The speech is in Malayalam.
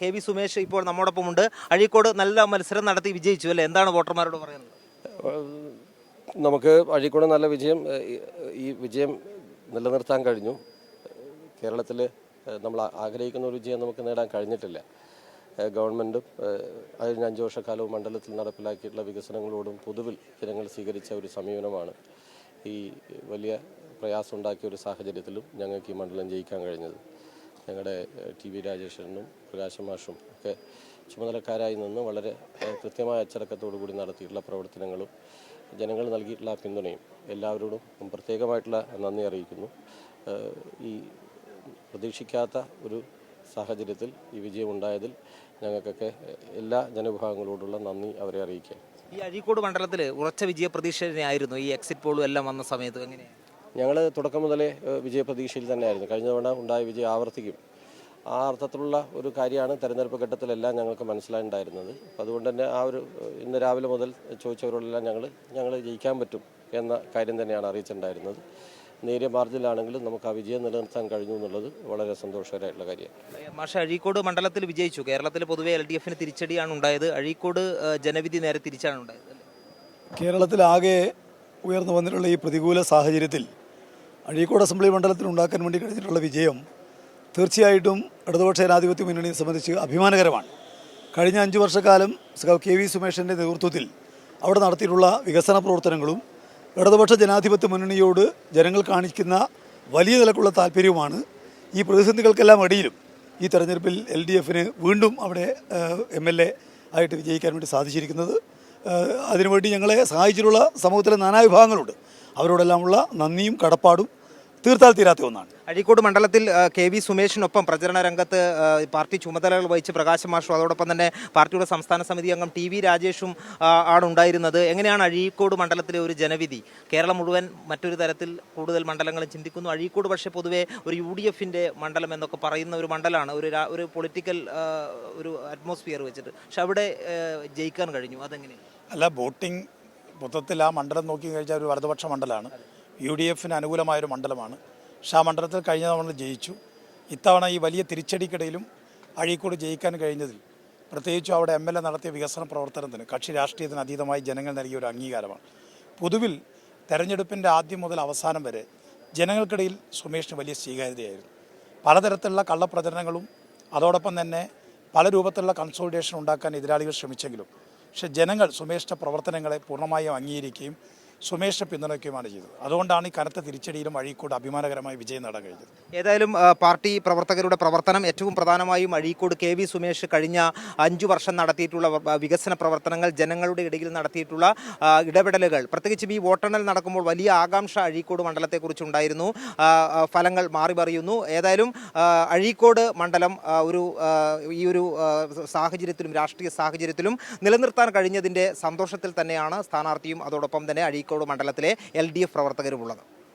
കെ വി സുമേഷ് ഇപ്പോൾ നമ്മോടൊപ്പമുണ്ട്. അഴീക്കോട് നല്ല മത്സരം നടത്തി വിജയിച്ചു അല്ലേ? എന്താണ് വോട്ടർമാരോട് പറയുന്നത്? നമുക്ക് അഴീക്കോട് നല്ല വിജയം, ഈ വിജയം നിലനിർത്താൻ കഴിഞ്ഞു. കേരളത്തിൽ നമ്മൾ ആഗ്രഹിക്കുന്ന ഒരു വിജയം നമുക്ക് നേടാൻ കഴിഞ്ഞിട്ടില്ല. ഗവൺമെൻറ്റും കഴിഞ്ഞ 5 വർഷക്കാലവും മണ്ഡലത്തിൽ നടപ്പിലാക്കിയിട്ടുള്ള വികസനങ്ങളോടും പൊതുവിൽ ജനങ്ങൾ സ്വീകരിച്ച ഒരു സമീപനമാണ് ഈ വലിയ പ്രയാസം ഉണ്ടാക്കിയ ഒരു സാഹചര്യത്തിലും ഞങ്ങൾക്ക് ഈ മണ്ഡലം ജയിക്കാൻ കഴിഞ്ഞത്. ഞങ്ങളുടെ ടി വി രാജേശ്വരനും പ്രകാശ് മാഷും ഒക്കെ ചുമതലക്കാരായി നിന്ന് വളരെ കൃത്യമായ അച്ചടക്കത്തോടു കൂടി നടത്തിയിട്ടുള്ള പ്രവർത്തനങ്ങളും ജനങ്ങൾ നൽകിയിട്ടുള്ള പിന്തുണയും എല്ലാവരോടും പ്രത്യേകമായിട്ടുള്ള നന്ദി അറിയിക്കുന്നു. ഈ പ്രതീക്ഷിക്കാത്ത ഒരു സാഹചര്യത്തിൽ ഈ വിജയം ഉണ്ടായതിൽ ഞങ്ങൾക്കൊക്കെ എല്ലാ ജനവിഭാഗങ്ങളോടുള്ള നന്ദി അവരെ അറിയിക്കുക. ഈ അഴീക്കോട് മണ്ഡലത്തിൽ ഉറച്ച വിജയപ്രതീക്ഷയായിരുന്നു ഈ എക്സിറ്റ് പോളും എല്ലാം വന്ന സമയത്ത്. എങ്ങനെയാണ്? ഞങ്ങൾ തുടക്കം മുതലേ വിജയപ്രതീക്ഷയിൽ തന്നെയായിരുന്നു. കഴിഞ്ഞ തവണ ഉണ്ടായ വിജയം ആവർത്തിക്കും, ആ അർത്ഥത്തിലുള്ള ഒരു കാര്യമാണ് തെരഞ്ഞെടുപ്പ് ഘട്ടത്തിലെല്ലാം ഞങ്ങൾക്ക് മനസ്സിലായിട്ടുണ്ടായിരുന്നത്. അപ്പോൾ അതുകൊണ്ട് തന്നെ ഇന്ന് രാവിലെ മുതൽ ചോദിച്ചവരോടെല്ലാം ഞങ്ങൾ ജയിക്കാൻ പറ്റും എന്ന കാര്യം തന്നെയാണ് അറിയിച്ചിട്ടുണ്ടായിരുന്നത്. നേരിയ മാർജിനിലാണെങ്കിലും നമുക്ക് ആ വിജയം നിലനിർത്താൻ കഴിഞ്ഞു എന്നുള്ളത് വളരെ സന്തോഷകരമായിട്ടുള്ള കാര്യമാണ്. പക്ഷേ അഴീക്കോട് മണ്ഡലത്തിൽ വിജയിച്ചു. കേരളത്തിൽ പൊതുവെ LDFന് തിരിച്ചടിയാണ് ഉണ്ടായത്. അഴീക്കോട് ജനവിധി നേരെ തിരിച്ചാണ് ഉണ്ടായത്. കേരളത്തിലാകെ ഉയർന്നു വന്നിട്ടുള്ള ഈ പ്രതികൂല സാഹചര്യത്തിൽ അഴീക്കോട് അസംബ്ലി മണ്ഡലത്തിൽ ഉണ്ടാക്കാൻ വേണ്ടി കഴിഞ്ഞിട്ടുള്ള വിജയം തീർച്ചയായിട്ടും ഇടതുപക്ഷ ജനാധിപത്യ മുന്നണിയെ സംബന്ധിച്ച് അഭിമാനകരമാണ്. കഴിഞ്ഞ 5 വർഷക്കാലം കെ വി സുമേഷിൻ്റെ നേതൃത്വത്തിൽ അവിടെ നടത്തിയിട്ടുള്ള വികസന പ്രവർത്തനങ്ങളും ഇടതുപക്ഷ ജനാധിപത്യ മുന്നണിയോട് ജനങ്ങൾ കാണിക്കുന്ന വലിയ നിലക്കുള്ള താല്പര്യവുമാണ് ഈ പ്രതിസന്ധികൾക്കെല്ലാം ഇടയിലും ഈ തെരഞ്ഞെടുപ്പിൽ LDFന് വീണ്ടും അവിടെ MLA ആയിട്ട് വിജയിക്കാൻ വേണ്ടി സാധിച്ചിരിക്കുന്നത്. അതിനുവേണ്ടി ഞങ്ങളെ സഹായിച്ചിട്ടുള്ള സമൂഹത്തിലെ നാനാവിഭാഗങ്ങളുണ്ട്. അവരോടെല്ലാമുള്ള നന്ദിയും കടപ്പാടും തീർത്താൽ തീരാത്ത ഒന്നാണ്. അഴീക്കോട് മണ്ഡലത്തിൽ കെ വി സുമേഷിനൊപ്പം പ്രചരണ രംഗത്ത് പാർട്ടി ചുമതലകൾ വഹിച്ച് പ്രകാശ് മാഷും അതോടൊപ്പം തന്നെ പാർട്ടിയുടെ സംസ്ഥാന സമിതി അംഗം ടി വി രാജേഷും ആണ് ഉണ്ടായിരുന്നത്. എങ്ങനെയാണ് അഴീക്കോട് മണ്ഡലത്തിലെ ഒരു ജനവിധി? കേരളം മുഴുവൻ മറ്റൊരു തരത്തിൽ കൂടുതൽ മണ്ഡലങ്ങളും ചിന്തിക്കുന്നു. അഴീക്കോട് പക്ഷേ പൊതുവെ ഒരു UDFൻ്റെ മണ്ഡലം എന്നൊക്കെ പറയുന്ന ഒരു മണ്ഡലമാണ്, ഒരു പൊളിറ്റിക്കൽ ഒരു അറ്റ്മോസ്ഫിയർ വെച്ചിട്ട്. പക്ഷെ അവിടെ ജയിക്കാൻ കഴിഞ്ഞു. അതെങ്ങനെയാണ്? അല്ല, വോട്ടിംഗ് മൊത്തത്തിൽ ആ മണ്ഡലം നോക്കി കഴിഞ്ഞാൽ ഒരു വലതുപക്ഷ മണ്ഡലമാണ്, UDFന് അനുകൂലമായൊരു മണ്ഡലമാണ്. പക്ഷെ ആ മണ്ഡലത്തിൽ കഴിഞ്ഞ തവണ ജയിച്ചു. ഇത്തവണ ഈ വലിയ തിരിച്ചടിക്കിടയിലും അഴീക്കോട് ജയിക്കാൻ കഴിഞ്ഞതിൽ പ്രത്യേകിച്ചും അവിടെ MLA നടത്തിയ വികസന പ്രവർത്തനത്തിന് കക്ഷി രാഷ്ട്രീയത്തിന് അതീതമായി ജനങ്ങൾ നൽകിയ ഒരു അംഗീകാരമാണ്. പൊതുവിൽ തെരഞ്ഞെടുപ്പിൻ്റെ ആദ്യം മുതൽ അവസാനം വരെ ജനങ്ങൾക്കിടയിൽ സുമേഷിന് വലിയ സ്വീകാര്യതയായിരുന്നു. പലതരത്തിലുള്ള കള്ളപ്രചരണങ്ങളും അതോടൊപ്പം തന്നെ പല രൂപത്തിലുള്ള കൺസോളിഡേഷൻ ഉണ്ടാക്കാൻ എതിരാളികൾ ശ്രമിച്ചെങ്കിലും പക്ഷേ ജനങ്ങൾ സുമേഷിൻ്റെ പ്രവർത്തനങ്ങളെ പൂർണ്ണമായും അംഗീകരിക്കുകയും സുമേഷിനെ പിന്തുണയ്ക്കുകയുമാണ് ചെയ്തത്. അതുകൊണ്ടാണ് ഈ കനത്ത തിരിച്ചടിയിലും അഴീക്കോട് അഭിമാനകരമായി വിജയം നേടാൻ കഴിഞ്ഞത്. ഏതായാലും പാർട്ടി പ്രവർത്തകരുടെ പ്രവർത്തനം, ഏറ്റവും പ്രധാനമായും അഴീക്കോട് കെ വി സുമേഷ് കഴിഞ്ഞ 5 വർഷം നടത്തിയിട്ടുള്ള വികസന പ്രവർത്തനങ്ങൾ, ജനങ്ങളുടെ ഇടയിൽ നടത്തിയിട്ടുള്ള ഇടപെടലുകൾ, പ്രത്യേകിച്ചും ഈ വോട്ടെണ്ണൽ നടക്കുമ്പോൾ വലിയ ആകാംക്ഷ അഴീക്കോട് മണ്ഡലത്തെക്കുറിച്ചുണ്ടായിരുന്നു. ഫലങ്ങൾ മാറി മറിയുന്നു. ഏതായാലും അഴീക്കോട് മണ്ഡലം ഈ ഒരു സാഹചര്യത്തിലും രാഷ്ട്രീയ സാഹചര്യത്തിലും നിലനിർത്താൻ കഴിഞ്ഞതിൻ്റെ സന്തോഷത്തിൽ തന്നെയാണ് സ്ഥാനാർത്ഥിയും അതോടൊപ്പം തന്നെ അഴീക്കോട് മണ്ഡലത്തിലെ LDF പ്രവർത്തകരുമുള്ളത്.